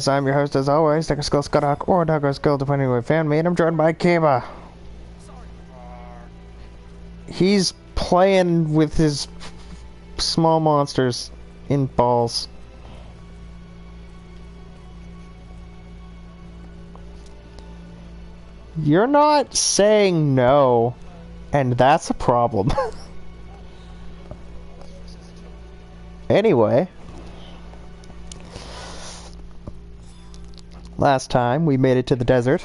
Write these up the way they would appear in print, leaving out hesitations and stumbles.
I'm your host as always, scottahawk or Skill, depending on what fan made. I'm joined by Kiba. He's playing with his small monsters in balls. You're not saying no, and that's a problem. Anyway, last time we made it to the desert.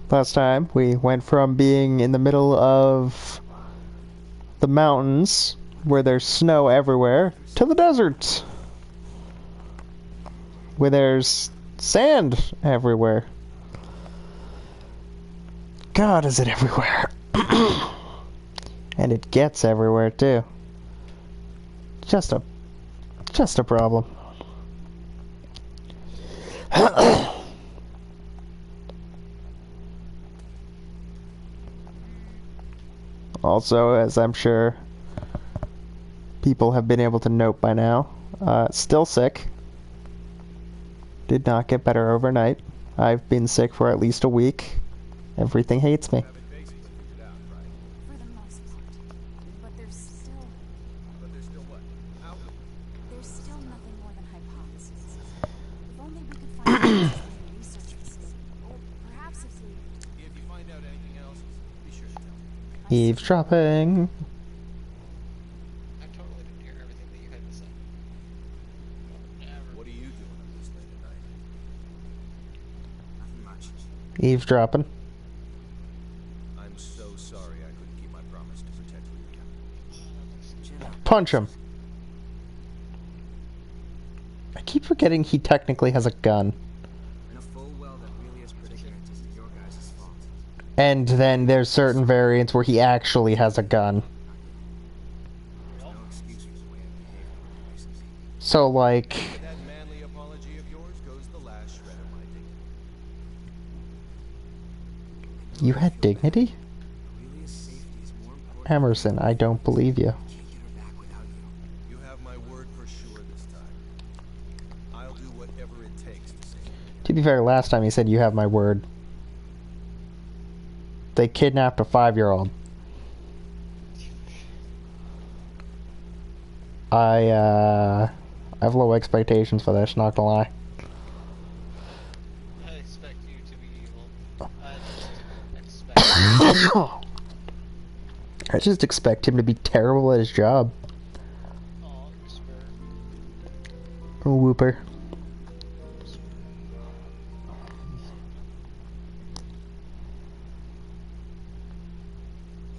Last time we went from being in the middle of the mountains where there's snow everywhere to the desert where there's sand everywhere. God, is it everywhere? And it gets everywhere too. Just a problem. Also, as I'm sure people have been able to note by now, still sick. Did not get better overnight. I've been sick for at least a week. Everything hates me. For the most part. But there's still... There's still nothing more than hypotheses. If only we could find out researchers. Or perhaps if you find out anything else, be sure to tell me. Eavesdropping. I totally didn't hear everything that you had to say. What are you doing up this late at night? Nothing much. Eavesdropping. I'm so sorry I couldn't keep my promise to protect Lydia. Punch him. I keep forgetting he technically has a gun. I know full well that Lydia's predicament isn't your guys' fault. And then there's certain variants where he actually has a gun. There's no excuse for the way I behaved in recent meetings. So, like... That manly apology of yours goes the last shred of my dignity. You had dignity? Lydia's safety is more important. Emerson, I don't believe you. Can't get her back without you. You have my word for sure this time. I'll do whatever it takes to save her. To be fair, last time he said you have my word. They kidnapped a 5-year-old. I have low expectations for this, not gonna lie. I expect you to be evil. I just expect I just expect him to be terrible at his job. all whisper. Whooper.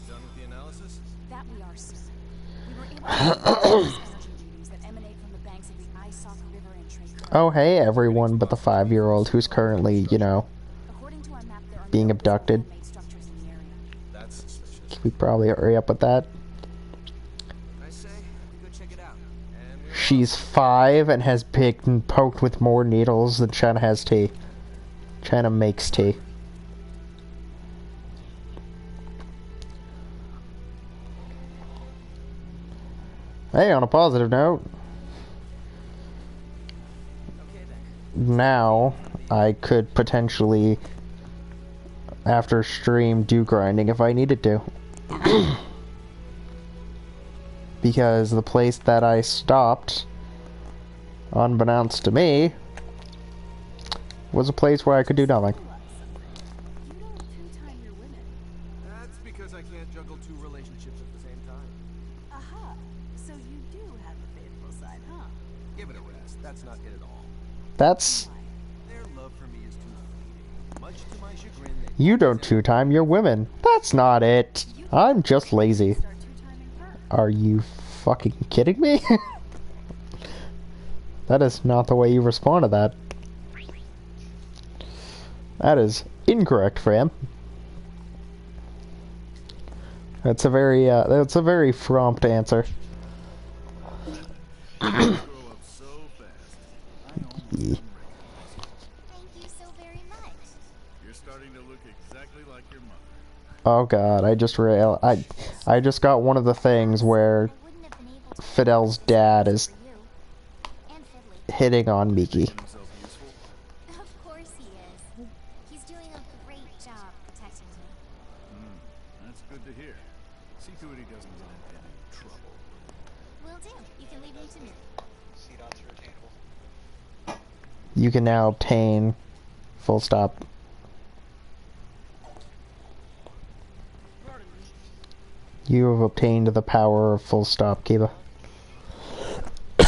Done with the analysis? That we are, sir. We were able to perform energy duties that emanate from the banks of the River and trei'kurry. Oh, hey, everyone but the 5-year-old who's currently, you know, According to our map, there are being no abducted. man-made structures in the area. That's suspicious. We probably hurry up with that. I say, we go check it out. And we're She's 5 and has picked and poked with more needles than China has tea. China makes tea. Hey, on a positive note, okay then. now I could potentially, after stream, do grinding if I needed to. Because the place that I stopped, unbeknownst to me, was a place where I could do nothing. You don't two-time your women. That's because I can't juggle 2 relationships at the same time. Aha. So you do have a faithful side, huh? Give it a rest. That's not it at all. That's... Their love for me is too fleeting. Much to my chagrin, they You don't two-time your women. That's not it. I'm just lazy. Start two-timing her. Are you fucking kidding me? That is not the way you respond to that. That is incorrect, fam. That's a very prompt answer. grow up so fast. Yeah. Thank you so very much. You're starting to look exactly like your mother. Oh god, I just got one of the things where I wouldn't have been able to Fidel's dad is for you. And Fiddly. hitting on Miki. Making himself useful? Of course he is. He's doing a great job protecting me. That's good to hear. See to it he doesn't get into any trouble. Will do. You can leave him to me. See not through attainable. You can now obtain full stop. You have obtained the power of full stop, Kiba. Oh,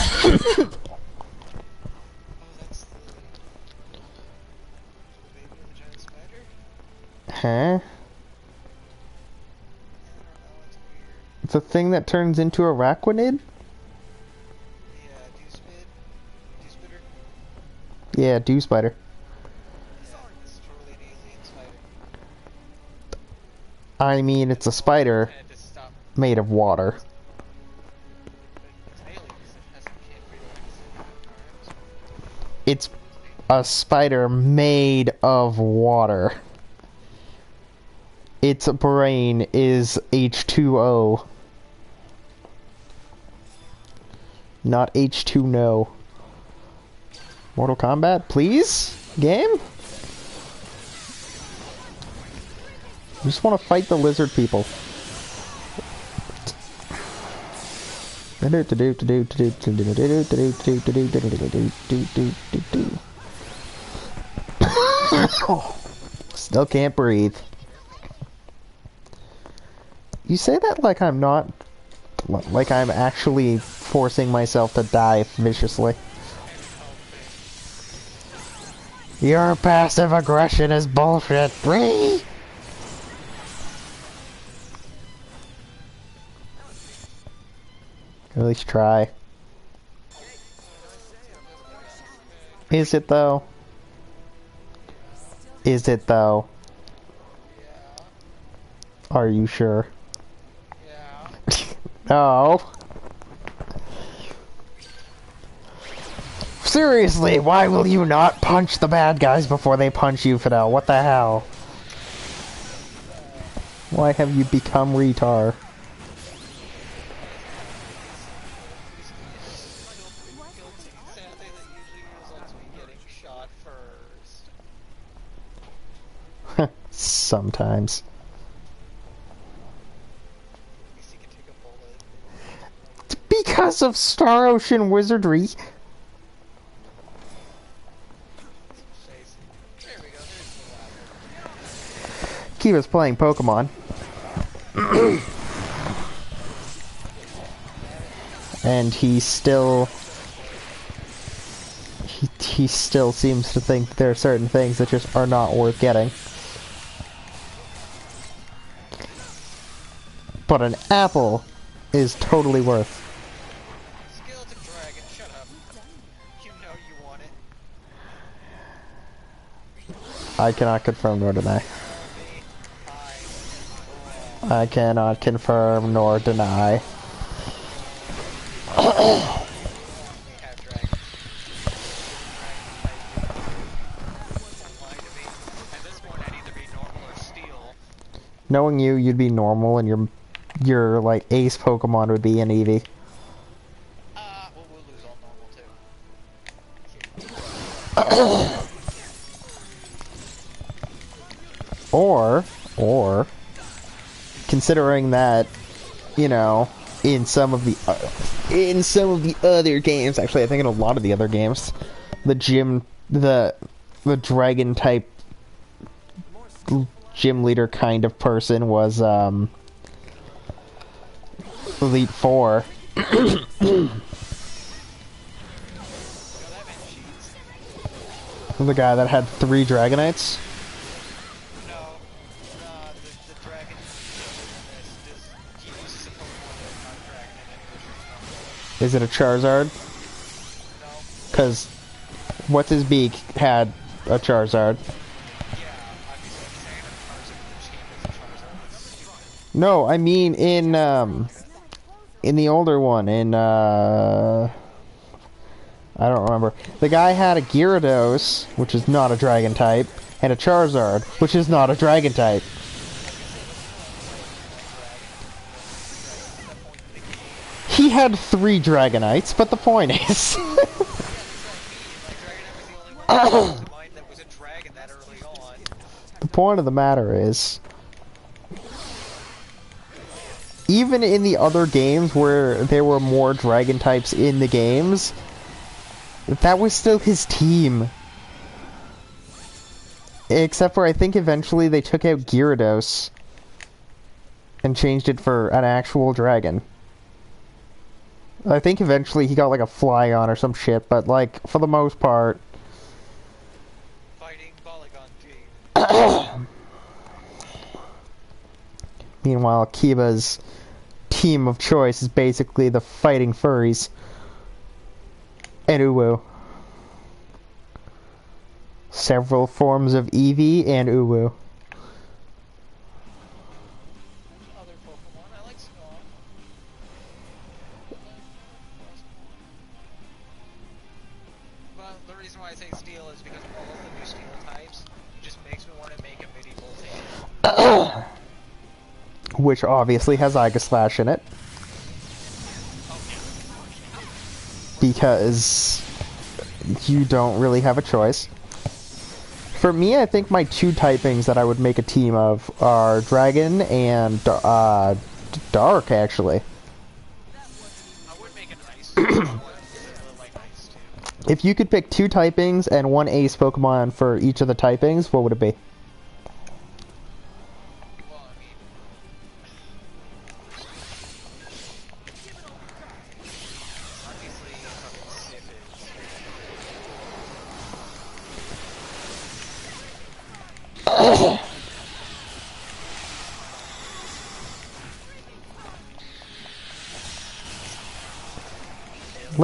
that's the baby of the giant spider? Huh? I don't know, it's weird. The thing that turns into a Raquanid? Yeah, dew spitter? Yeah, dew spider. Yeah, it's totally an alien spider. I mean, it's a spider And to stop, made of water. but it's an alien because it has, can't breathe arms. It's a spider made of water. Its brain is H2O. Not H2 no. Mortal Kombat, please? Game? I just want to fight the lizard people. Still can't breathe. You say that like I'm not... like I'm actually forcing myself to die viciously. Your passive aggression is bullshit. At least try. Is it though? Is it though? Are you sure? Yeah. No. Seriously, why will you not punch the bad guys before they punch you, Fidel? What the hell? Why have you become retard? Sadly, that usually results in me getting shot first. Sometimes. At least you can take a bullet. Because of Star Ocean wizardry. There we go, there's the lab. Kiva's playing Pokemon. And he still... He still seems to think there are certain things that just are not worth getting. But an apple is totally worth. Skeleton dragon, shut up. You know you want it. I cannot confirm nor deny. I cannot confirm nor deny. Have dragon. Lie to me. At this point, I'd either be normal or steel. Knowing you, you'd be normal, and your like ace Pokemon would be an Eevee. Well, we'll lose all normal too. Or, considering that, you know, in some of the other games, actually, I think in a lot of the other games, the dragon type gym leader kind of person was Elite Four. The guy that had 3 Dragonites. No, the dragon he uses a Pokemon that's not a dragon in any way. Is it a Charizard? No. Because what's his beak had a Charizard. Yeah, obviously I'm saying that Charizard in this game is a Charizard. That's stupid. No, I mean in the older one, I don't remember. The guy had a Gyarados, which is not a dragon type, and a Charizard, which is not a dragon type. He had 3 Dragonites, but the point is... to mind that was a dragon that early on. The point of the matter is, even in the other games where there were more dragon types in the games, that was still his team. Except for I think eventually they took out Gyarados and changed it for an actual dragon. I think eventually he got like a Flygon or some shit, but like for the most part. Fighting Polygon G. Meanwhile, Kiba's team of choice is basically the fighting furries. And Uwu. Several forms of Eevee and Uwu. Other Pokemon, I like Snow. But the reason why I say Steel is because all of the new Steel types just makes me want to make a medieval team. Which obviously has Slash in it. Because you don't really have a choice. For me, I think my two typings that I would make a team of are Dragon and Dark, actually. I would make it nice. I would like nice too. If you could pick two typings and one ace Pokemon for each of the typings, what would it be? Well, I mean, obviously, fucking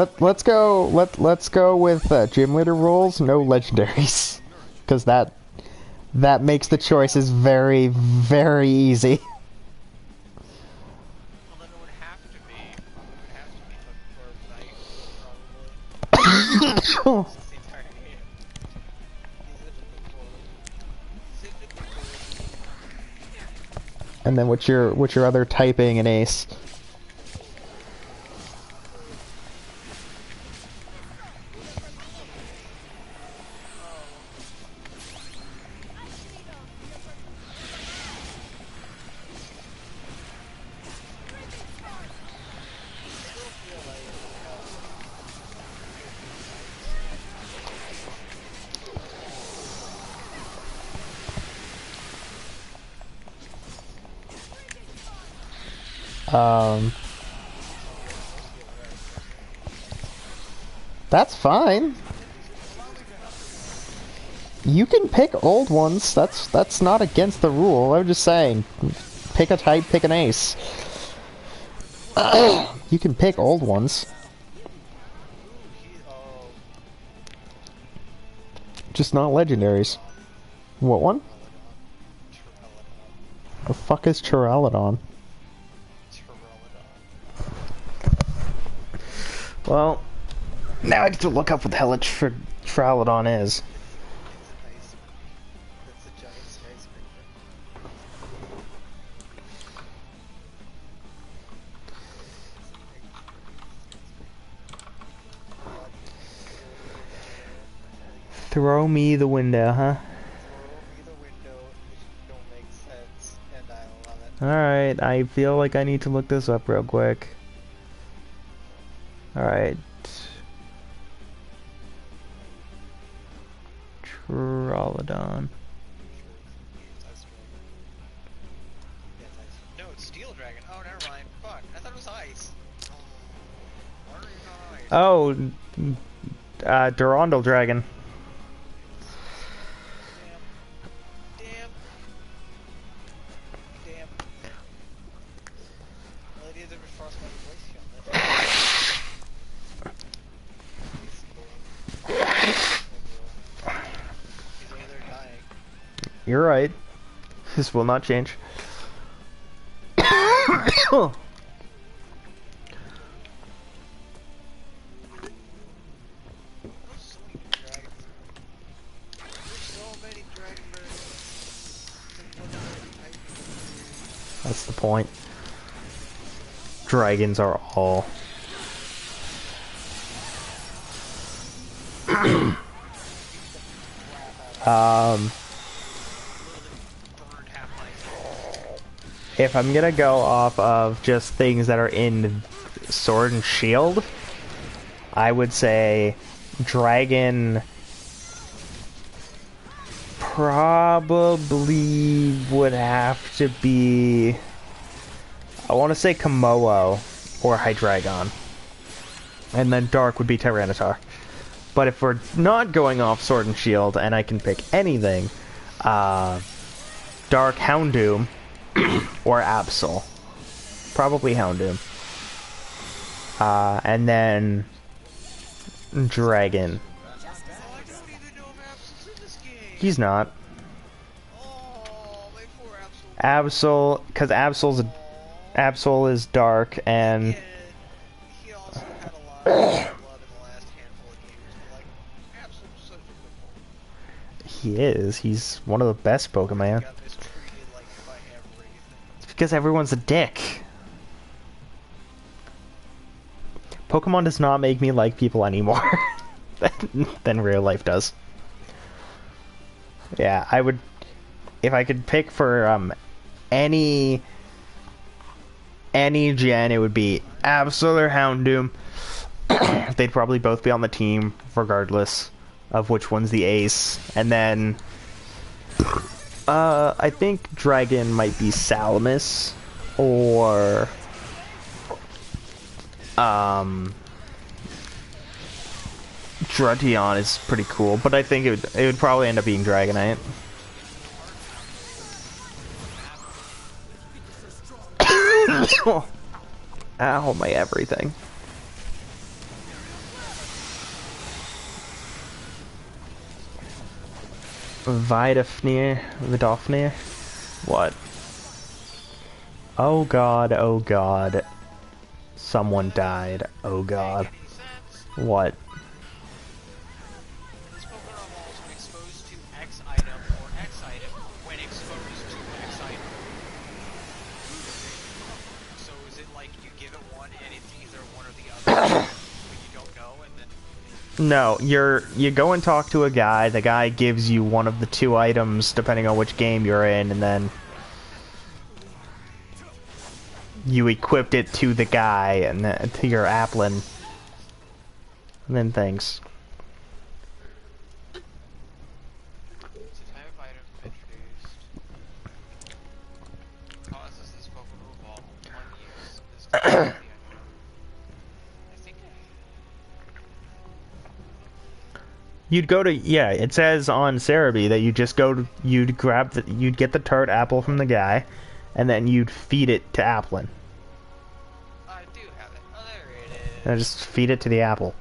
Let's go with gym leader rules, no legendaries, because that makes the choices very, very easy. well, then it would have to be. It would have to be for Knight, probably. It's the entire game. And then what's your other typing and ace? That's fine. You can pick old ones. That's not against the rule. I'm just saying, pick a type, pick an ace. You can pick old ones. Just not legendaries. What one? The fuck is Chiralidon? Well, now I get to look up what the hell a Tralodon is. That's a giant skyscraper. Throw me the window, huh? Throw me the window, which don't make sense, and I love it. Alright, I feel like I need to look this up real quick. Alright. Tralodon. No, it's Steel Dragon. Oh, never mind. Fuck, I thought it was Ice. Why are you not Ice? Oh, Durandal Dragon. Damn. Well, it is a frostbite voice on this. He's over there dying. You're right. This will not change. That's the point. Dragons are all. Burned half-life. If I'm gonna go off of just things that are in Sword and Shield, I would say Dragon probably would have to be... I want to say Komodo or Hydreigon. And then Dark would be Tyranitar. But if we're not going off Sword and Shield and I can pick anything, Dark Houndoom or Absol. Probably Houndoom. And then Dragon. Oh, I don't even know if Absol's in this game. He's not. Oh, my poor Absol, Absol. because Absol is Dark, and And he also had a lot of blood in the last handful of games. But, like, Absol's such a good Pokemon. he is. He's one of the best Pokemon. Got mistreated like by everything. It's because everyone's a dick. Pokemon does not make me like people anymore than real life does. Yeah, I would, if I could pick for any gen, it would be Absol or Houndoom. They'd probably both be on the team regardless of which one's the ace. And then I think Dragon might be Salamis or Drution is pretty cool, but I think it would probably end up being Dragonite. Ow, my everything. Vidofnir? What? Oh god, oh god. Someone died. Oh god. Any sense? What? This Pokemon evolves when exposed to X item or X item when exposed to X item. So is it like you give it one and it's either one or the other, but you don't know, and then No, you go and talk to a guy, the guy gives you one of the two items depending on which game you're in, and then you equipped it to the guy and to your Applin. And then things. it's a type of item introduced. Causes this Pokemon to evolve in one use. This type of the item. I think You'd go to, yeah, it says on Cerebi that you just go to, you'd get the tart apple from the guy, and then you'd feed it to Applin. I do have it. Oh, there it is. And just feed it to the apple.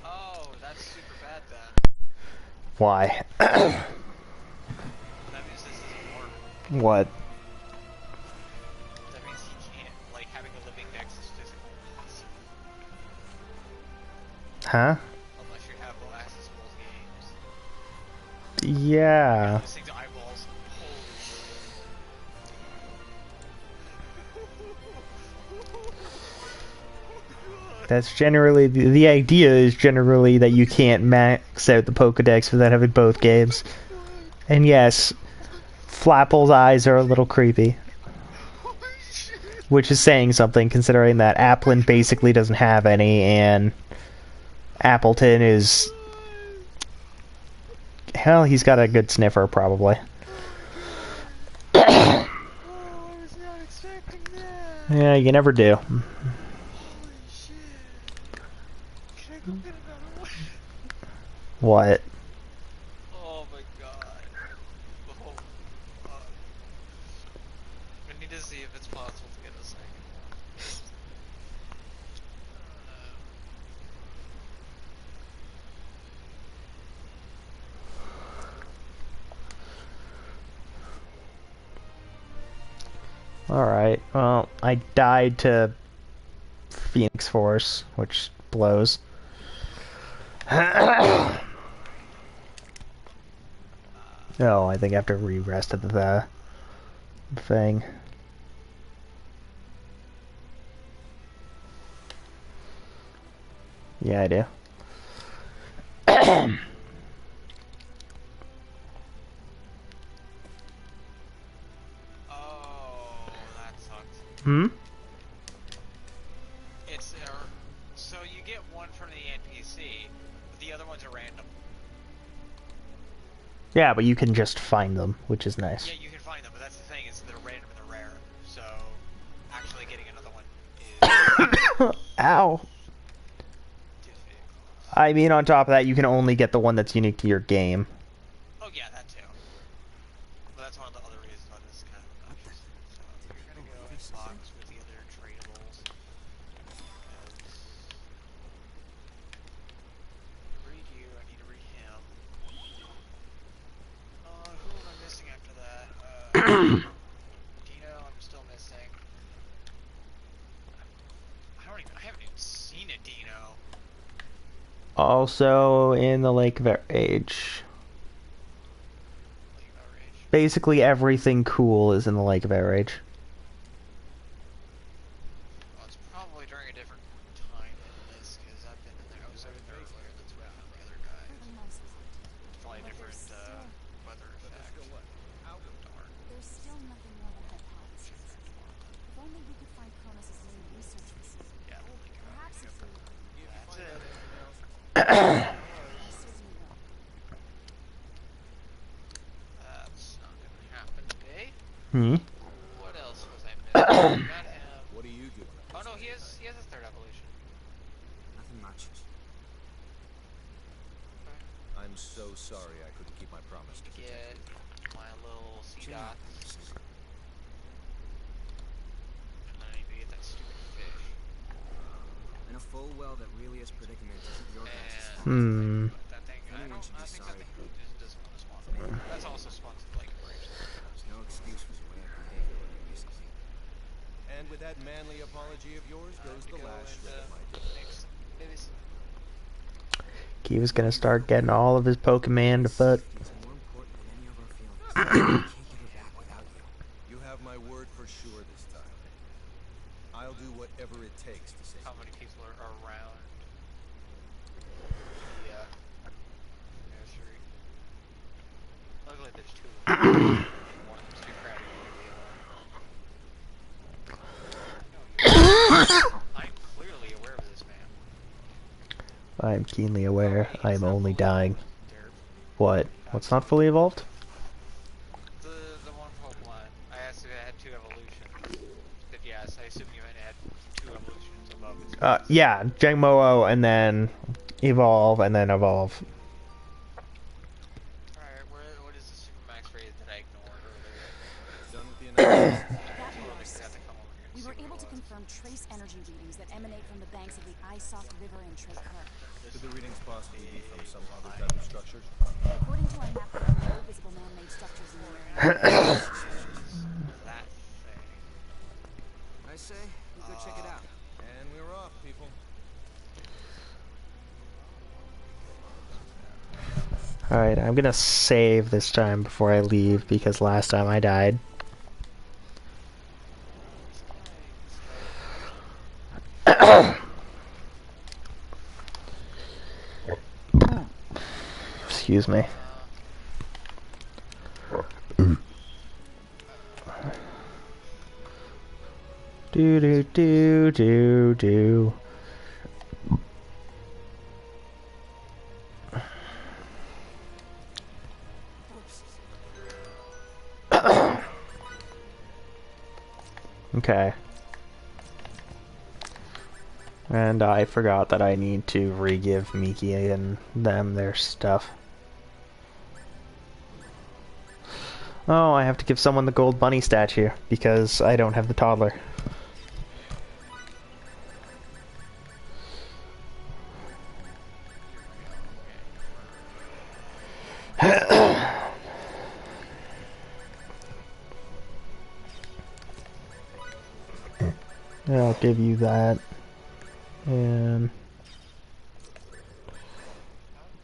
Oh, that's super bad then. Why? That means this doesn't work. What? That means he can't. Like, having a living dex is physical. Huh? Unless you have full access to both games. Yeah. This thing's eyeballs. That's generally, the idea is generally that you can't max out the Pokedex without having both games. And yes, Flapple's eyes are a little creepy. Which is saying something, considering that Applin basically doesn't have any, and Appleton is... Hell, he's got a good sniffer, probably. Oh, I was not expecting that. Yeah, you never do. Holy shit. Can I go get another one? What? Oh my god. Oh, fuck. I need to see if it's possible to get a second one. Alright, well, I died to Phoenix Force, which blows. Oh, I think I have to re-rest at the thing. Yeah, I do. Hmm? It's so you get one from the NPC, but the other ones are random. Yeah, but you can just find them, which is nice. Yeah, you can find them, but that's the thing, is they're random and they're rare. So actually getting another one is Ow. difficult. I mean, on top of that, you can only get the one that's unique to your game. Oh yeah, that too. But that's one of the other reasons why this is kind of obnoxious. So you're gonna go in box with the other tradables. Read you, I need to read him. Who am I missing after that? Dino, I'm still missing. I haven't even seen a Dino. Also in the Lake of Age. Like, outrage. Basically everything cool is in the Lake of Age. Well, it's probably during a different time than this, because I've been in there. I was in there earlier, that's why I found the other guy. For the most part. It's probably a But different there's still- weather effect. Darn. There's still nothing more than hypotheses. If only we could find Cronus's main research facility. Yeah, Or holy cow. perhaps if we... That's it. We certainly will. That's not gonna happen today. Hmm? What else was I missing? Got him. What are you doing? Oh no, he has a third evolution. Nothing much. Okay. I'm so sorry I couldn't keep my promise to protect Get you. my little sea Chill out. dots. And then I need to get that stupid fish. I know full well that Relia's predicament isn't your guys' And fault. Hmm. that thing, Anyone should be I think sorry. that thing just doesn't want to spawn for me. That's also spawns like a bridge. There's no excuse for the way I behaved earlier recently. And with that manly apology of yours goes the last shred of my day. Next, babies. Kiva's gonna start getting all of his Pokemon to foot. It's more important than any of our feelings. I can't get her back without you. You have my word for sure this time. I'll do whatever it takes to save How you. many people are around the nursery? Luckily, there's two of them. One of them's too crowded to be alone. I'm clearly aware of this man. I'm keenly aware. Hey, I'm it's not only fully dying. evolved, Derp. What? What's not fully evolved? The one Pokemon. I asked if it had two evolutions. But yes, I assume you had two evolutions above its Yeah, Jangmo-o and then evolve and then evolve. Alright, what is the super max phrase that I ignored earlier? Done with the analysis? That Totally being forgot said, to come over here and we see were what able it to was. confirm trace energy readings that emanate from the banks of the Isoft River in trei'kurry. Could the readings possibly be from some other type of structures? According to our map, there are no visible man-made structures in the area. That thing. I say, we go check it out. And we're off, people. Alright, I'm gonna save this time before I leave because last time I died. Excuse me. Do do do do do. Okay. And I forgot that I need to re-give Miki and them their stuff. Oh, I have to give someone the gold bunny statue because I don't have the toddler. I'll give you that. And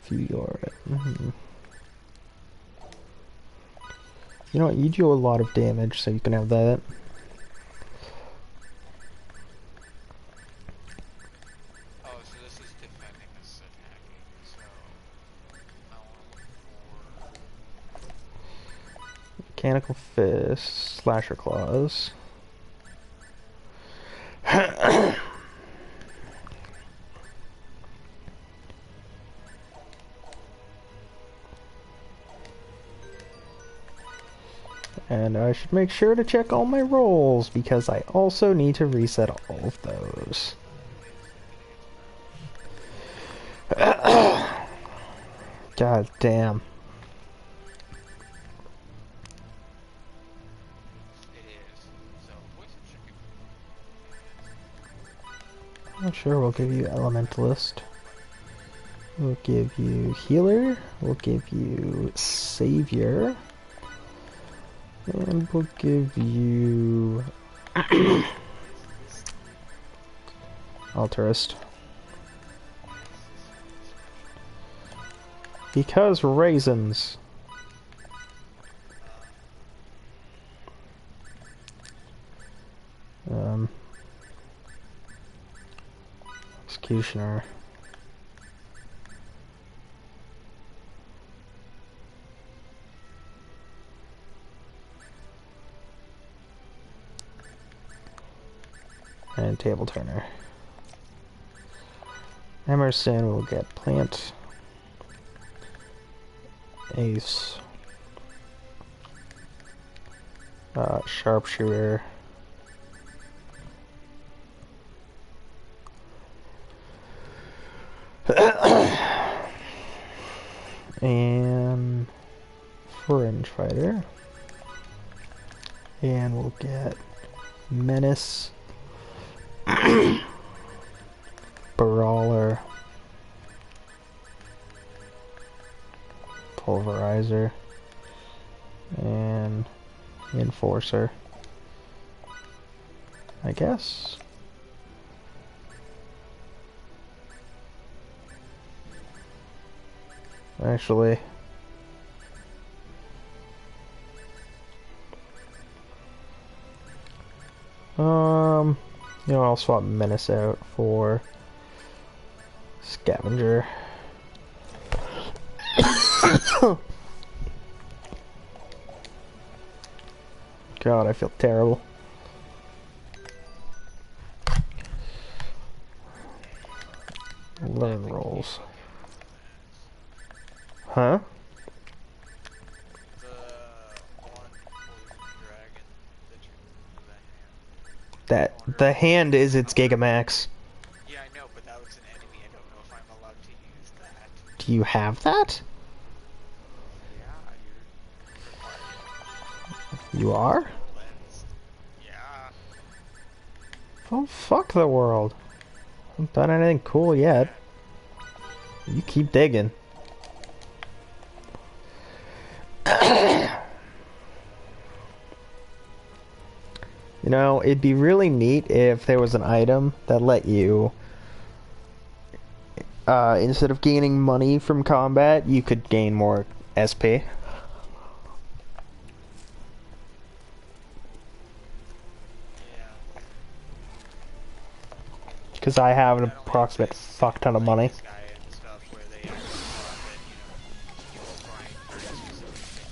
Fiora. You know what? You do a lot of damage, so you can have that. Oh, so this is defending, this is attacking, so I want to look for... Mechanical Fist, Slasher Claws. And I should make sure to check all my rolls, because I also need to reset all of those. God damn. It is. So, voice should be. I'm sure we'll give you Elementalist. We'll give you Healer. We'll give you Savior. And we'll give you Altarist. Because raisins. Executioner. And table turner. Emerson will get plant. Ace. Sharpshooter. And fringe fighter. And we'll get menace. Brawler. Pulverizer. And enforcer. I guess. Actually, you know, I'll swap Menace out for Scavenger. God, I feel terrible. Learn rolls. Huh? The one dragon that you remove The hand is its Gigamax. Yeah, I know, but that was an enemy. I don't know if I'm allowed to use that. Do you have that? Yeah, you're required. You are? Lens. Yeah. Oh, fuck the world. I haven't done anything cool yet. You keep digging. You know, it'd be really neat if there was an item that let you, instead of gaining money from combat, you could gain more SP. Because I have an approximate fuck ton of money. This guy and stuff where they actually thought that, you will grind for specific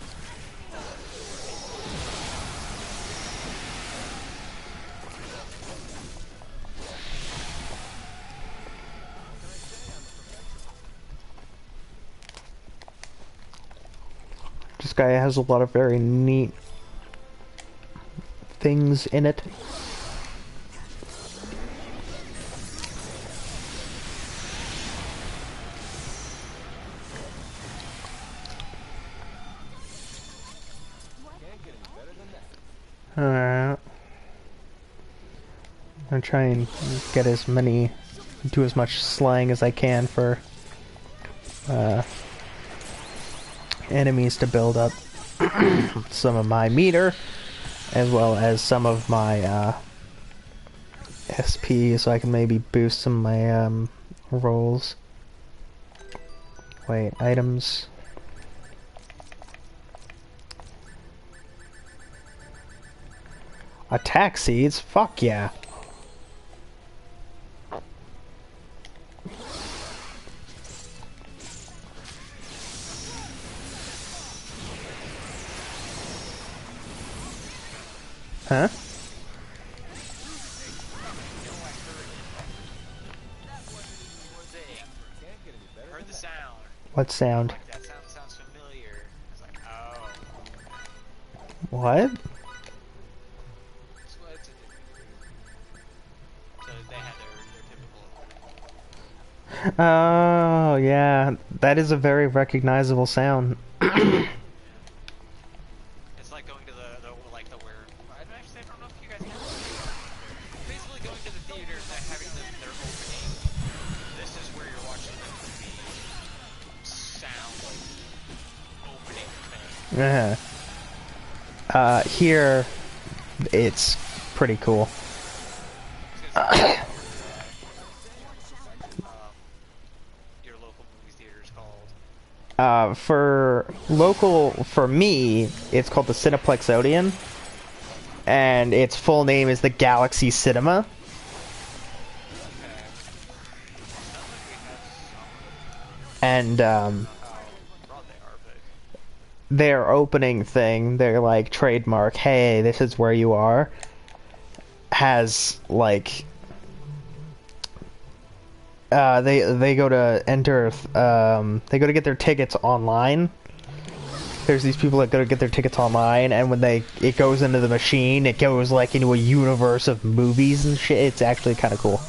This guy has a lot of very neat things in it. Alright. I'm gonna try and get as many, do as much slang as I can for enemies to build up some of my meter, as well as some of my SP, so I can maybe boost some of my rolls. Wait, items. Attack seeds? Fuck yeah. Huh? heard the sound. What sound? Like, that sound sounds familiar. It's like, oh. What? So it's a so they had their typical. Oh, yeah. That is a very recognizable sound. It's like going to the like the where. I don't know if you guys have it. Basically going to the theater and then having their opening. This is where you're watching the movie sound opening thing. Yeah. Here, it's pretty cool. Your local movie theater is called. For me, it's called the Cineplex Odeon, and its full name is the Galaxy Cinema. And their opening thing, their like trademark, hey, this is where you are, has like they go to enter they go to get their tickets online. There's these people that go to get their tickets online, and when it goes into the machine, it goes like into a universe of movies and shit. It's actually kind of cool.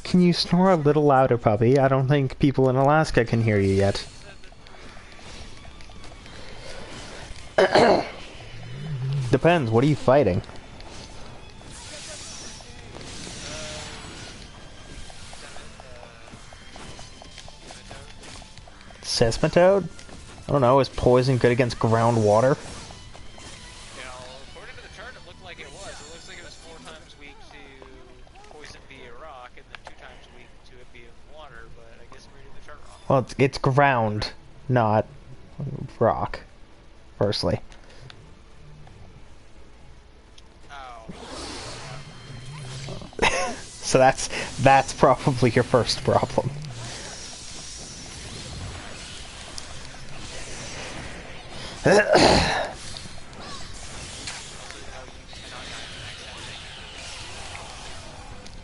Can you snore a little louder, puppy? I don't think people in Alaska can hear you yet. Depends. What are you fighting? Seismitoad? I don't know. Is poison good against groundwater? According to the chart, it looked like it was. It looks like it was 4 times weak to poison via rock, and then 2 times weak to it via water. But I guess I'm reading the chart wrong. Well, it's ground, not rock. Firstly. Oh. So that's probably your first problem.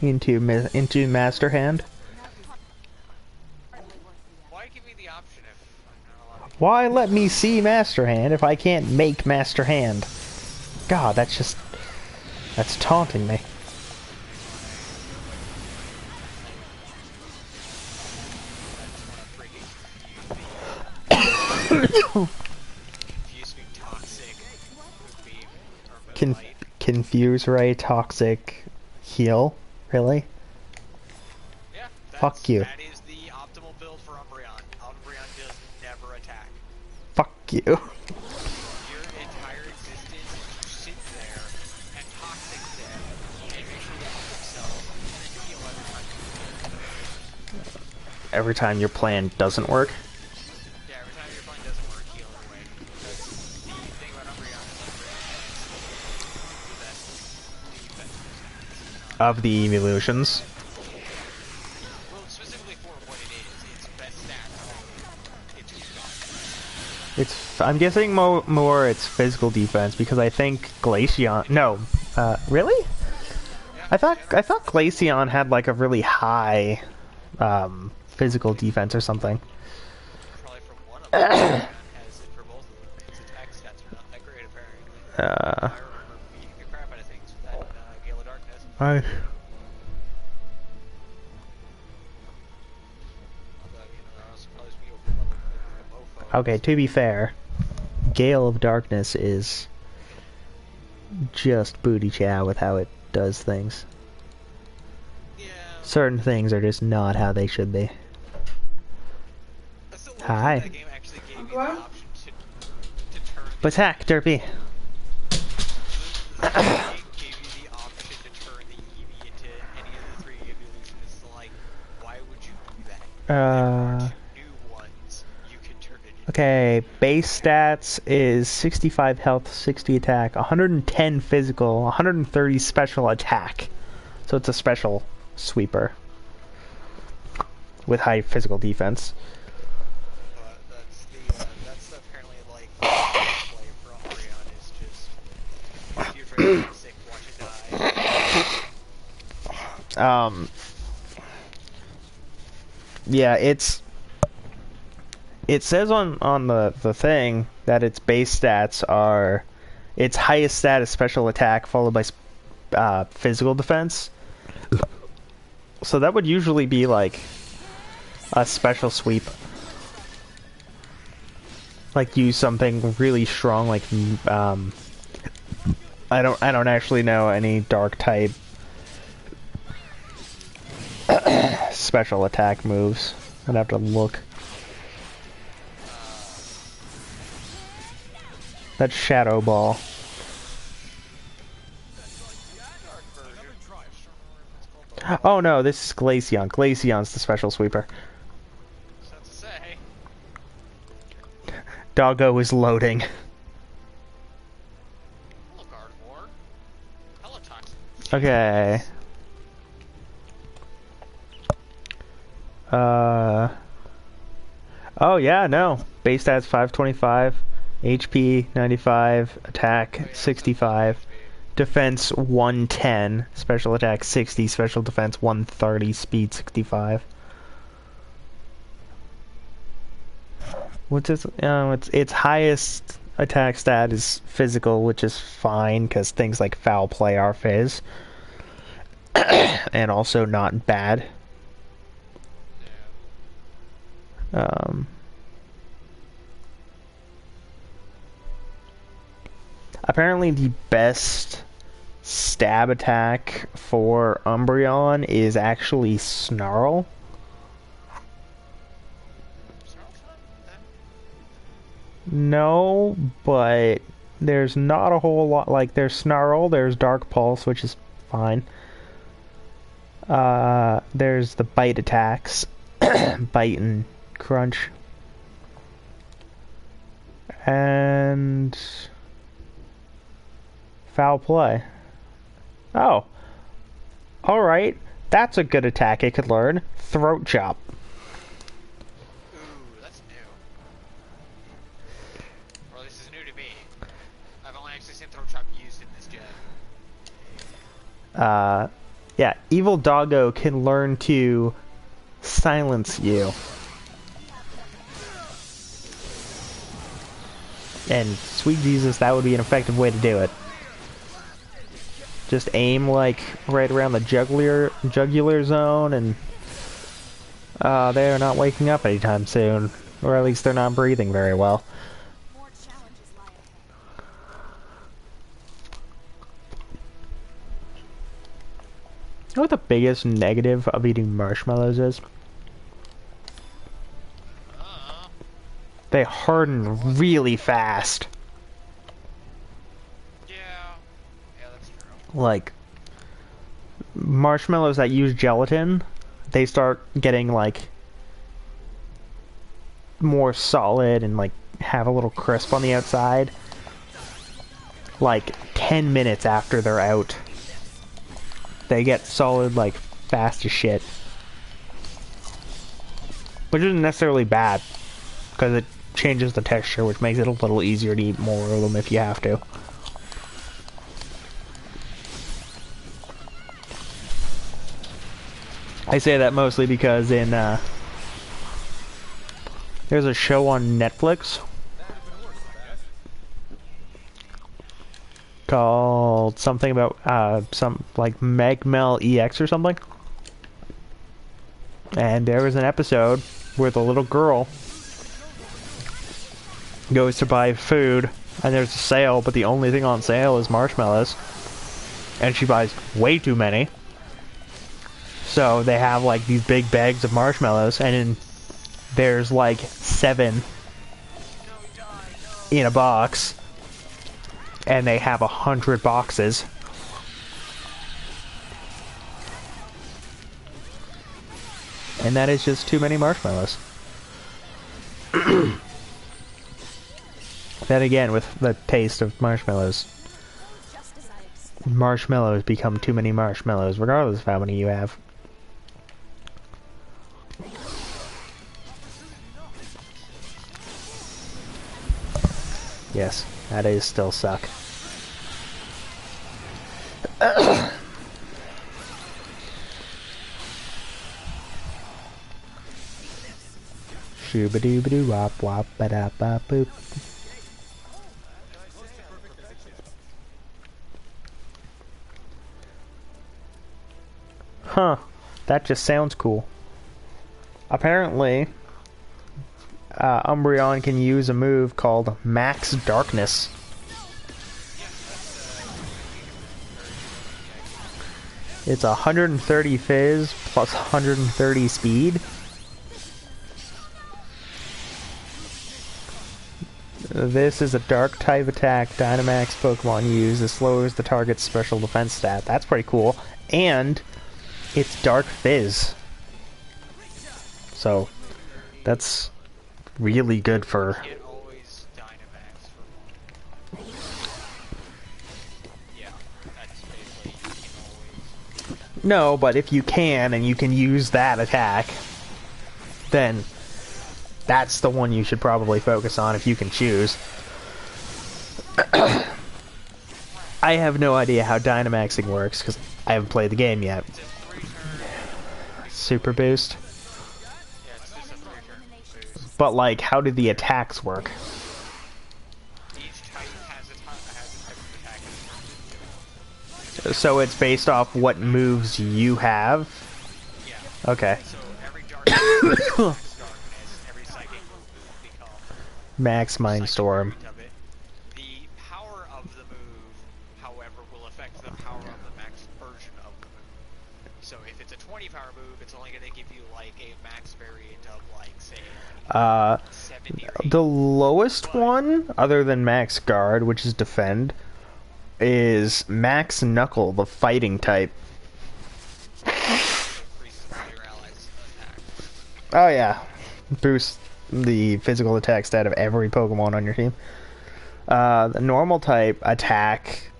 into Master Hand. Why give me the option if I'm not allowed to? Why let me see Master Hand if I can't make Master Hand? God, that's taunting me. Confuse me toxic with being Confuse Ray toxic heal? Really? Yeah, Fuck you. That is the optimal build for Umbreon. Umbreon does never attack. Fuck you. Your entire existence is to sit there and toxic them and make sure they heal themselves and then heal Every time your plan doesn't work? Yeah, every time your plan doesn't work, heal anyway. That's the thing about Umbreon is the best defense. Of the evolutions. Well, specifically for what it is, its best stats. I'm guessing more it's physical defense because I think Glaceon. No, really? Yeah, I thought Glaceon had like a really high physical defense or something. probably from one of them. Has it for both of them. Its attack stats are not that great, apparently. I remember beating the crap out of things with that Gale of Darkness. I. Okay, to be fair, Gale of Darkness is just booty chow with how it does things. Yeah. Certain things are just not how they should be. Hi. That game actually gave you the option to turn the Attack, Derpy. It gave you the option to turn the Eevee into any of the 3 evolutions. Like, why would you do that? There are 2 new ones you can turn it into. Okay, base stats is 65 health, 60 attack, 110 physical, 130 special attack. So it's a special sweeper with high physical defense. That's apparently like play for Umbreon is just if you're very sick, watch it die. Yeah, it's it says on the thing that its base stats are its highest stat is special attack followed by physical defense. So that would usually be like a special sweep. Like use something really strong like I don't actually know any dark type special attack moves. I'd have to look. That's Shadow Ball. Oh no, this is Glaceon. Glaceon's the special sweeper. So to say. Doggo is loading. Hello, Gardevoir. Hello, Toxic. Okay. Oh yeah, no. Base stats 525, HP 95, attack 65, defense 110, special attack 60, special defense 130, speed 65. What's its highest attack stat is physical, which is fine because things like foul play are phase, and also not bad. Apparently the best stab attack for Umbreon is actually Snarl. No, but there's not a whole lot. Like, there's Snarl, there's Dark Pulse, which is fine. There's the bite attacks. Bite and Crunch. And Foul Play. Oh. Alright. That's a good attack it could learn. Throat Chop. Ooh, that's new. Or at least it's new to me. I've only actually seen Throat Chop used in this gen. Yeah, Evil Doggo can learn to silence you. And sweet Jesus, that would be an effective way to do it. Just aim like right around the jugular zone, and they're not waking up anytime soon, or at least they're not breathing very well. More challenges lie ahead. You know what the biggest negative of eating marshmallows is? They harden really fast. Yeah, that's true. Like, marshmallows that use gelatin, they start getting, like, more solid and, like, have a little crisp on the outside. Like, 10 minutes after they're out. They get solid, like, fast as shit. Which isn't necessarily bad, because it changes the texture, which makes it a little easier to eat more of them if you have to. I say that mostly because in, there's a show on Netflix called something about, some, like, Megmel EX or something. And there was an episode where the little girl goes to buy food, and there's a sale, but the only thing on sale is marshmallows. And she buys way too many. So they have, like, these big bags of marshmallows, and there's, like, 7 in a box. And they have 100 boxes. And that is just too many marshmallows. Then again, with the taste of marshmallows, marshmallows become too many marshmallows, regardless of how many you have. Yes, that is still suck. Shooba-dooba-doo wop wop ba da ba boop. Huh. That just sounds cool. Apparently, Umbreon can use a move called Max Darkness. It's 130 Fizz plus 130 speed. This is a dark type attack Dynamax Pokemon use. This lowers the target's special defense stat. That's pretty cool. And it's Dark Fizz. So, that's really good for... You can't always Dynamax for one. Yeah, that's basically, you can always... No, but if you can, and you can use that attack, then that's the one you should probably focus on if you can choose. I have no idea how Dynamaxing works, because I haven't played the game yet. It's a 3-turn... Super boost. Yeah, it's just a 3-turn boost. But, like, how do the attacks work? Each type has a type of attack. So it's based off what moves you have? Yeah. Okay. So every darkness, every psychic will become Max psychic Mindstorm. variant of it. The power of the move, however, will affect the power of the max version of the move. So if it's a 20 power move, it's only going to give you like a max variant of like say 70 or 80. The lowest one, other than Max Guard, which is Defend, is Max Knuckle, the fighting type. Increases your allies' attack. Oh yeah. Boost the physical attack stat of every Pokemon on your team. The normal type attack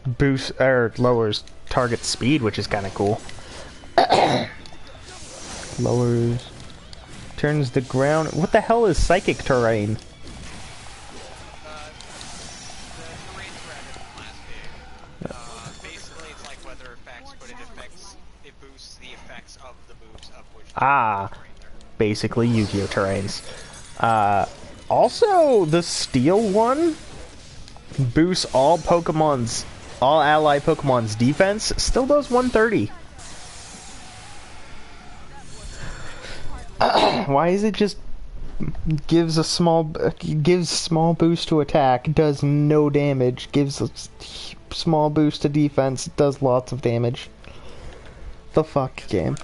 boosts or lowers target speed, which is kind of cool. Lowers, turns the ground. What the hell is Psychic Terrain? The terrain's rather plastic. Basically, it's like weather effects, but it boosts the effects of the moves of which Basically Yu-Gi-Oh terrains. Also, the Steel one boosts all ally Pokemon's defense. Still does 130. Why is it just gives small boost to attack, does no damage, gives a small boost to defense, does lots of damage? The fuck, game.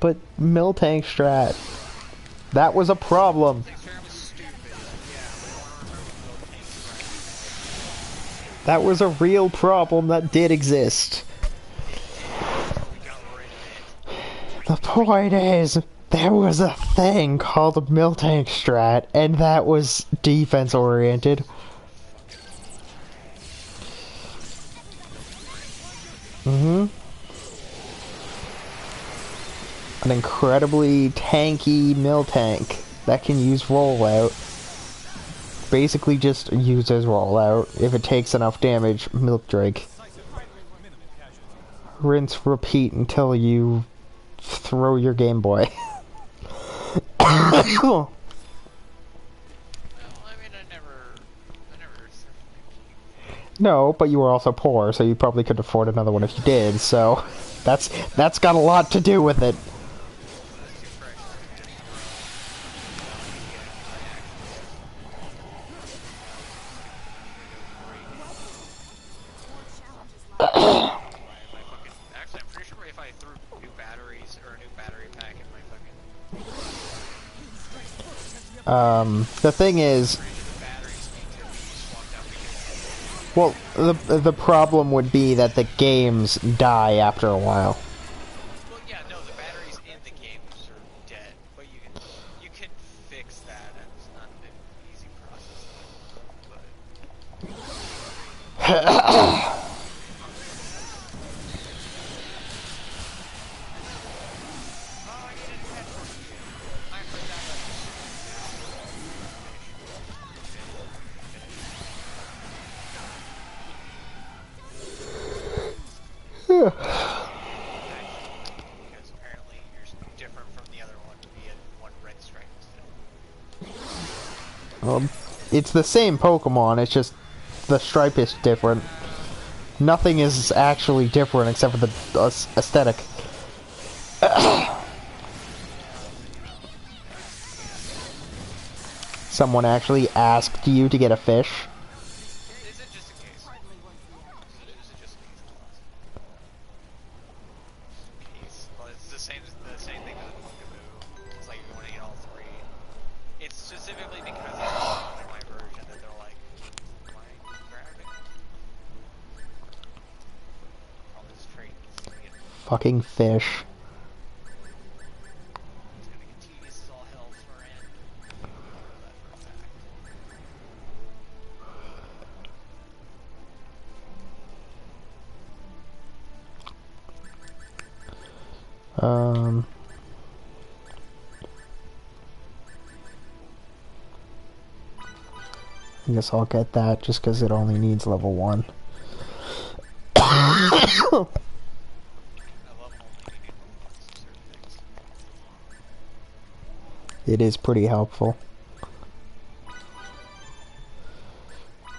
But Miltank strat, that was a problem. That was a real problem that did exist. The point is, there was a thing called a Miltank strat, and that was defense oriented. An incredibly tanky Miltank that can use rollout. Basically just uses rollout. If it takes enough damage, Milk Drake. Rinse, repeat until you throw your Game Boy. Well, I mean, I never No, but you were also poor, so you probably could afford another one if you did, so that's got a lot to do with it. Actually, I'm pretty sure if I threw new batteries or a new battery pack in my fucking... The thing is, batteries need to be swapped out because... well, the problem would be that the games die after a while. Well, yeah, no, the batteries in the games are dead, but you can fix that, and it's not an easy process, but... Because apparently It's the same Pokemon, it's just the stripe is different. Nothing is actually different except for the aesthetic. Someone actually asked you to get a fish. Is it just a case? Is it just a case? Well, it's the same thing with the Bookaboo. It's like you want to get all three. It's specifically because it's not my version that they're like, am I grabbing? All this trade needs to get Fucking fish. it's gonna get tedious as all hell for an. I know that for a fact. I guess I'll get that just because it only needs level 1. I love only needing certain things. It is pretty helpful.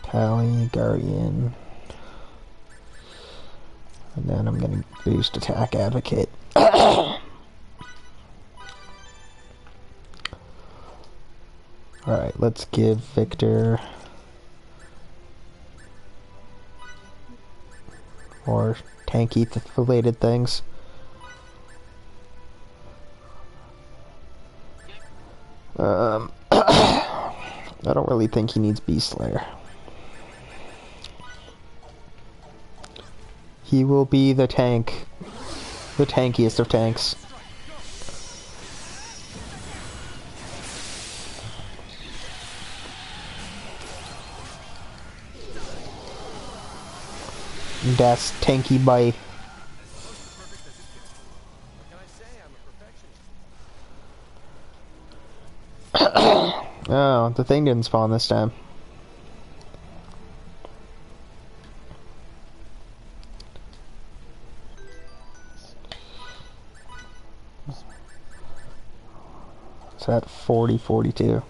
Tally, Guardian. And then I'm gonna boost Attack Advocate. Alright, let's give Victor more tanky related things. I don't really think he needs Beast Slayer. He will be the tank. The tankiest of tanks. Das tanky bite. What can I say? I'm a perfectionist. Oh, the thing didn't spawn this time. It's at 40-42.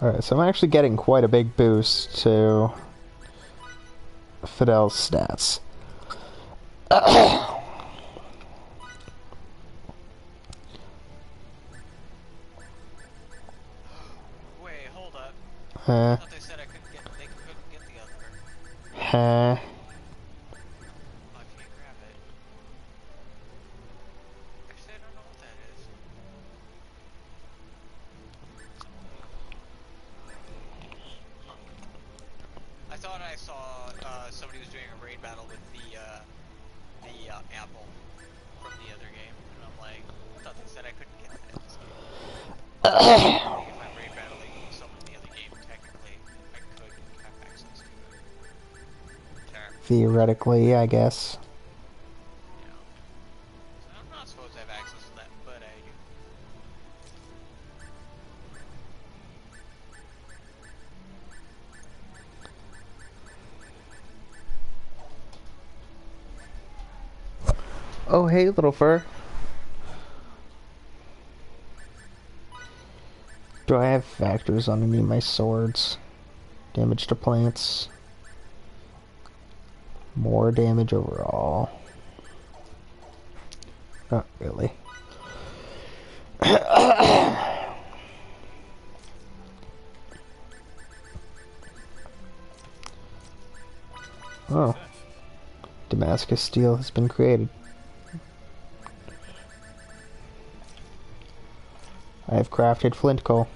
Alright, so I'm actually getting quite a big boost to Fidel's stats. Wait, hold up. I Huh? thought they said they couldn't get the other. Huh? Oh, I can't grab it. Actually, I don't know what that is. I thought I saw somebody was doing a raid battle with the apple from the other game, and I'm like, I thought they said I couldn't get that in this game. If I'm raid battling someone in the other game, technically, I could have access to it. Theoretically, I guess. You know. So I'm not supposed to have access to that, but I do. Oh, hey, little fur. Do I have factors on any of my swords? Damage to plants. More damage overall. Not really. Oh. Damascus steel has been created. I have crafted flint coal.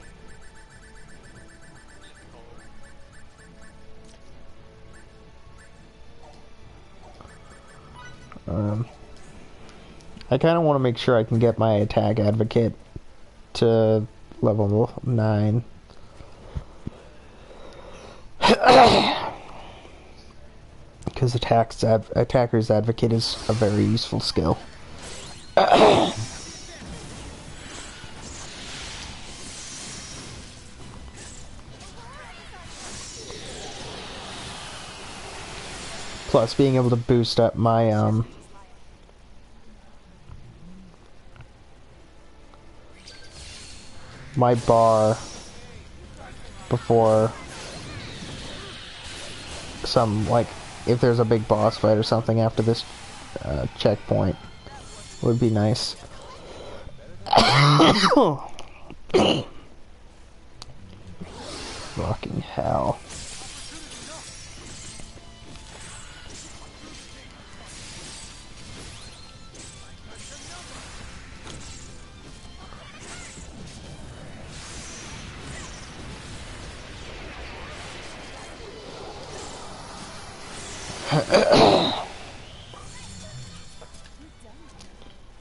I kind of want to make sure I can get my attack advocate to level 9. Because attacker's advocate is a very useful skill. Plus, being able to boost up my bar before some, like, if there's a big boss fight or something after this checkpoint, would be nice. Fucking hell.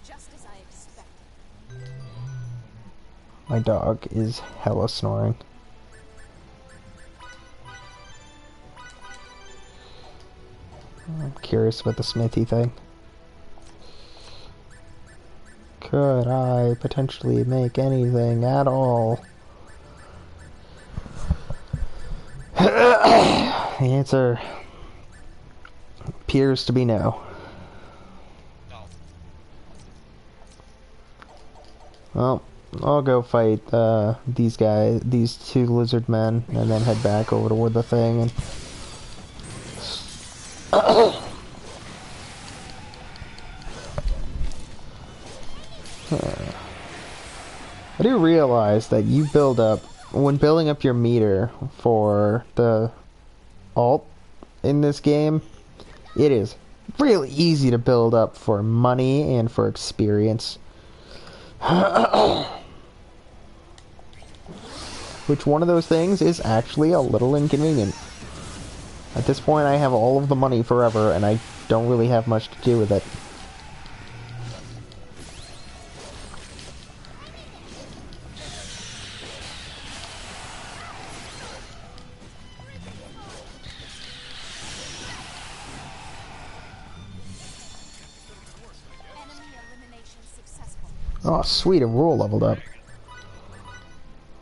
Just as I expected. My dog is hella snoring. I'm curious about the Smithy thing. Could I potentially make anything at all? The answer appears to be no. No. Well, I'll go fight these two lizard men, and then head back over toward the thing. And I do realize that you build up, when building up your meter for the alt in this game, it is really easy to build up for money and for experience. Which one of those things is actually a little inconvenient. At this point I have all of the money forever and I don't really have much to do with it. Enemy elimination successful. Oh sweet, a rule leveled up.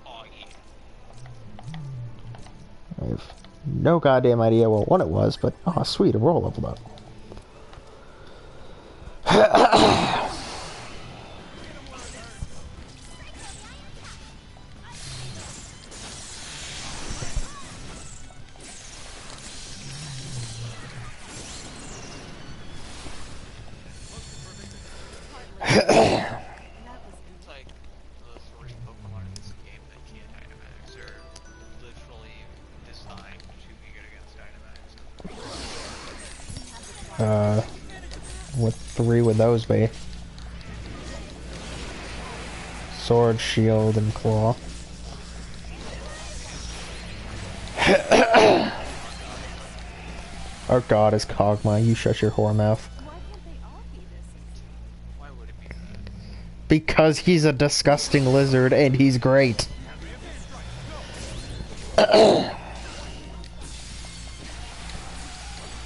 Oh, yeah. I have no goddamn idea what one it was, but oh sweet, a roll leveled up. It's like the three Pokemon in this game that can't Dynamax are literally designed to be good against Dynamax. What three would those be? Sword, shield, and claw. Our god is Kog'Maw, you shut your whore mouth. Why can't they all be this easy? Why would it be that? Because he's a disgusting lizard and he's great.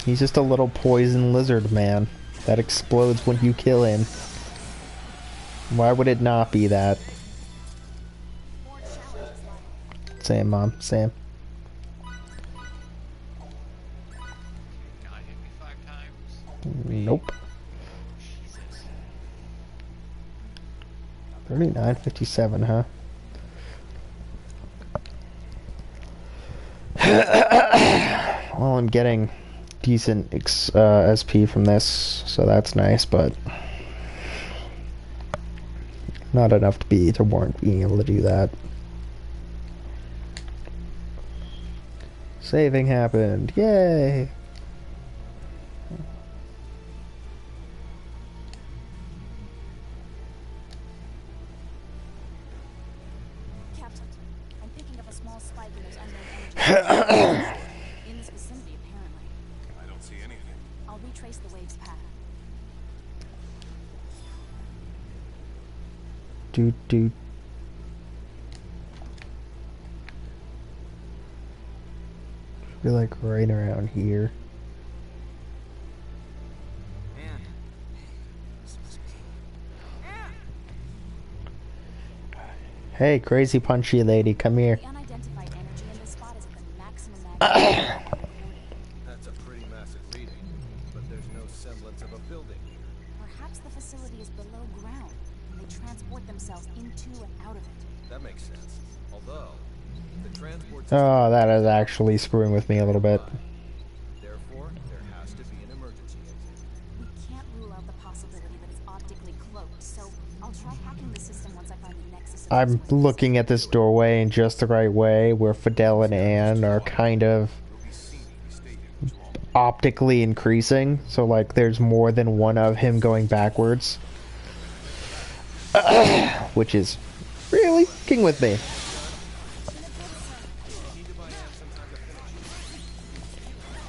He's just a little poison lizard man that explodes when you kill him. Why would it not be that? More challenges lie. Same, Mom. Same. Not hit me 5 times? Nope. Jesus. 39.57, huh? Well, I'm getting decent SP from this, so that's nice, but not enough to warrant being able to do that. Saving happened. Yay! Captain, I'm picking up a small spike in those unknown energy. In this vicinity, apparently. I don't see anything. I'll retrace the wave's path. Do. Be like right around here. Man. This must be... Hey, crazy punchy lady, come here. The unidentified energy in this spot is at the maximum magnitude. That's a pretty massive reading. facility is below ground, and they transport themselves into and out of it. That makes sense. Although, the transport Oh, that is actually screwing with me a little bit. therefore, there has to be an emergency exit. We can't rule out the possibility that it's optically cloaked, so I'll try hacking the system once I find the nexus of I'm explosives. looking at this doorway in just the right way, where Fidel and Anne are kind of We'll be seen if we stay here much longer. optically increasing. So, like, there's more than one of him going backwards. Which is really fucking with me.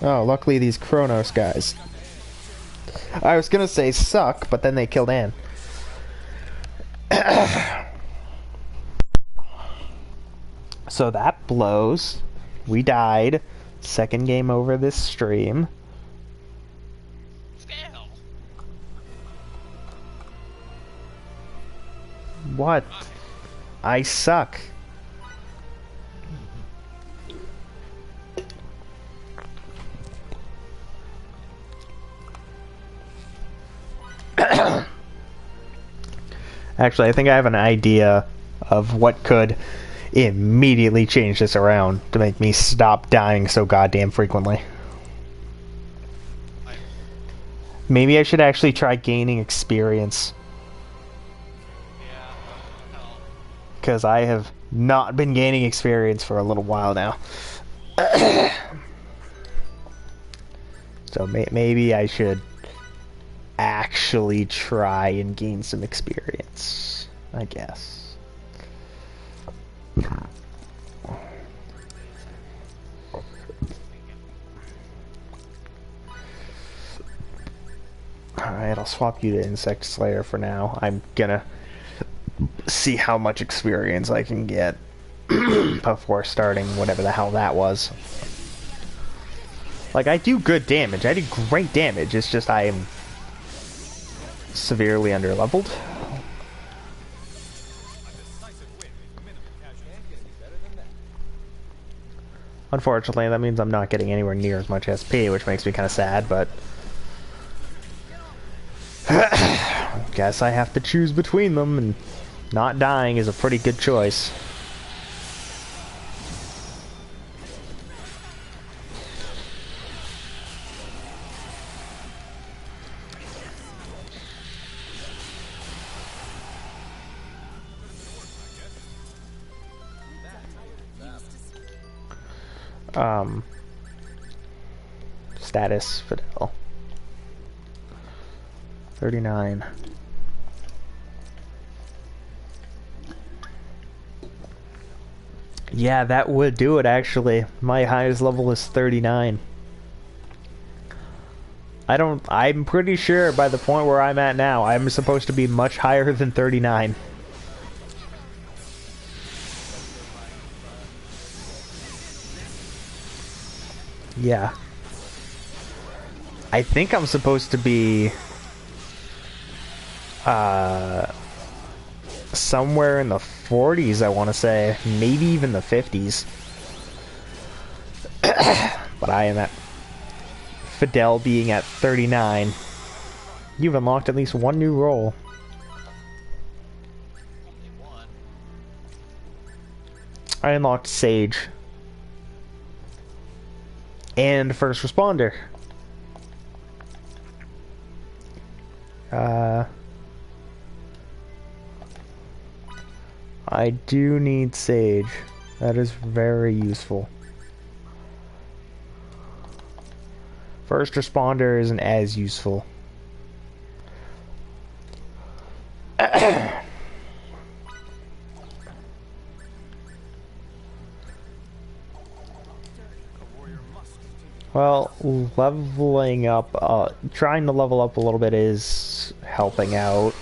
Oh, luckily these Kronos guys. I was gonna say suck, but then they killed Anne. So that blows. We died. Second game over this stream. Scale. What? I suck. Actually, I think I have an idea of what could immediately change this around to make me stop dying so goddamn frequently. Maybe I should actually try gaining experience. Yeah. Hell. Because I have not been gaining experience for a little while now. So maybe I should actually try and gain some experience, I guess. Alright, I'll swap you to Insect Slayer for now. I'm gonna see how much experience I can get before starting whatever the hell that was. Like, I do good damage. I do great damage. It's just I am severely underleveled. Unfortunately, that means I'm not getting anywhere near as much SP, which makes me kind of sad, but guess I have to choose between them, and not dying is a pretty good choice. Status Fidel 39. Yeah, that would do it actually. My highest level is 39. I'm pretty sure by the point where I'm at now, I'm supposed to be much higher than 39. Yeah. I think I'm supposed to be somewhere in the 40s, I want to say. Maybe even the 50s. But I am at Fidel being at 39. You've unlocked at least one new role. Only one. I unlocked Sage. And First Responder. I do need Sage. That is very useful. First Responder isn't as useful. Well, leveling up, trying to level up a little bit is helping out.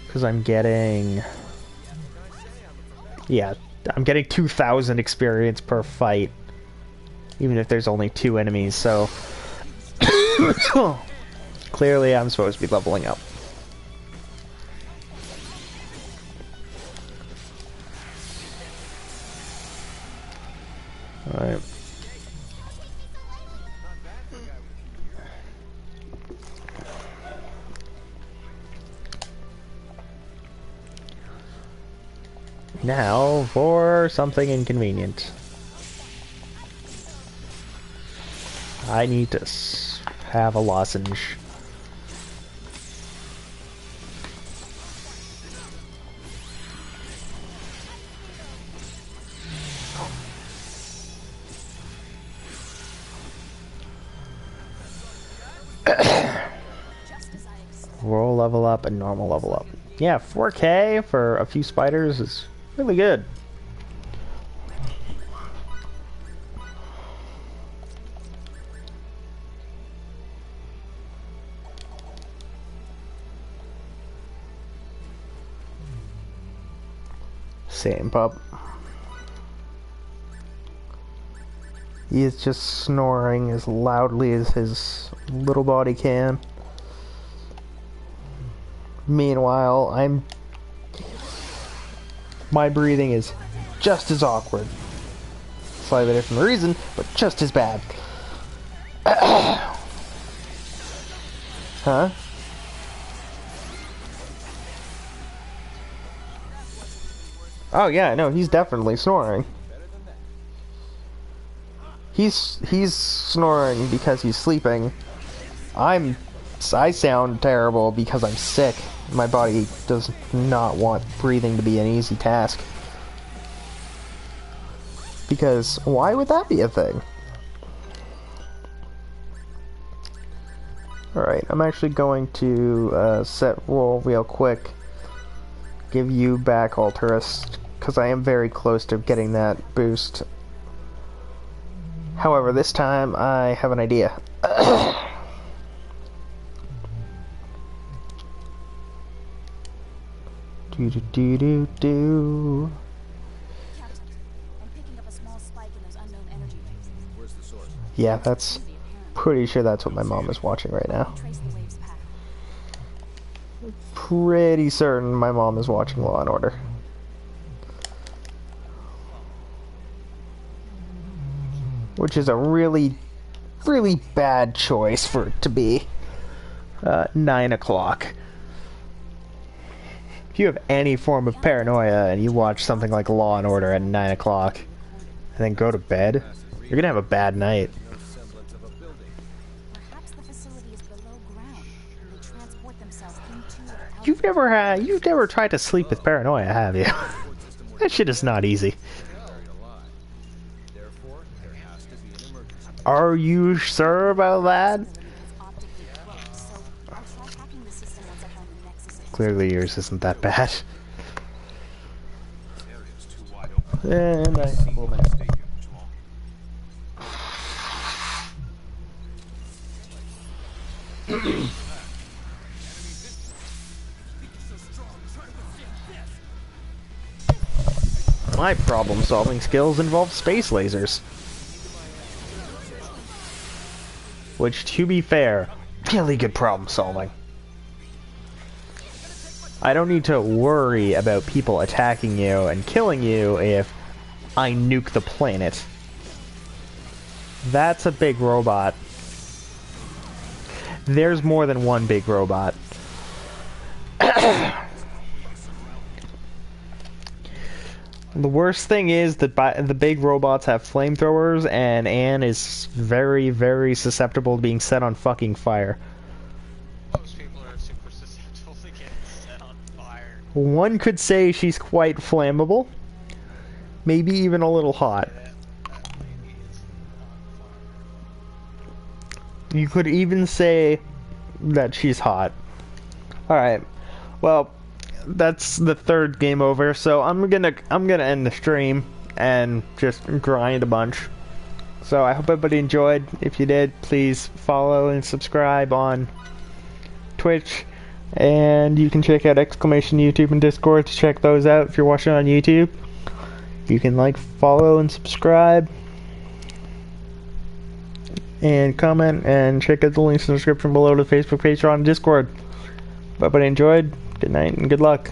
Because I'm getting... Yeah, I'm getting 2,000 experience per fight. Even if there's only 2 enemies, so... Clearly I'm supposed to be leveling up. Alright. Now for something inconvenient. I need to have a lozenge. Roll level up and normal level up. Yeah, 4K for a few spiders is really good. Same pup. He is just snoring as loudly as his little body can. Meanwhile, my breathing is just as awkward. Slightly different reason, but just as bad. Huh? Oh yeah, no, he's definitely snoring. He's snoring because he's sleeping. I sound terrible because I'm sick. My body does not want breathing to be an easy task. Because why would that be a thing? Alright, I'm actually going to set roll real quick. Give you back Alterus, because I am very close to getting that boost. However, this time I have an idea. Do. Captain, I'm picking up a small spike in those unknown energy waves. Where's the source? Yeah, that's pretty sure that's what my mom is watching right now. Trace the waves path. Pretty certain my mom is watching Law and Order. Which is a really, really bad choice for it to be 9 o'clock. If you have any form of paranoia and you watch something like Law and Order at 9 o'clock and then go to bed, you're gonna have a bad night. No semblance of a building. Perhaps the facility is below ground. They transport themselves into or out. You've never tried to sleep with paranoia, have you? That shit is not easy. Buried alive. Therefore, there has to be an emergency. Are you sure about that? Optically cloaked, so I'll try hacking the system once I find the nexus. Clearly yours isn't that bad. This area's too wide open. And I will Stay here much longer. My problem-solving skills involve space lasers. Which, to be fair, really good problem-solving. I don't need to worry about people attacking you and killing you if I nuke the planet. That's a big robot. There's more than one big robot. The worst thing is that the big robots have flamethrowers, and Anne is very, very susceptible to being set on fucking fire. Most people are super susceptible to getting set on fire. One could say she's quite flammable. Maybe even a little hot. Maybe it's on fire. You could even say that she's hot. Alright. Well, that's the third game over, so I'm gonna end the stream and just grind a bunch. So I hope everybody enjoyed. If you did, please follow and subscribe on Twitch, and you can check out YouTube and Discord to check those out if you're watching on YouTube. You can like, follow, and subscribe, and comment, and check out the links in the description below to the Facebook page or on Discord. If everybody enjoyed, good night and good luck.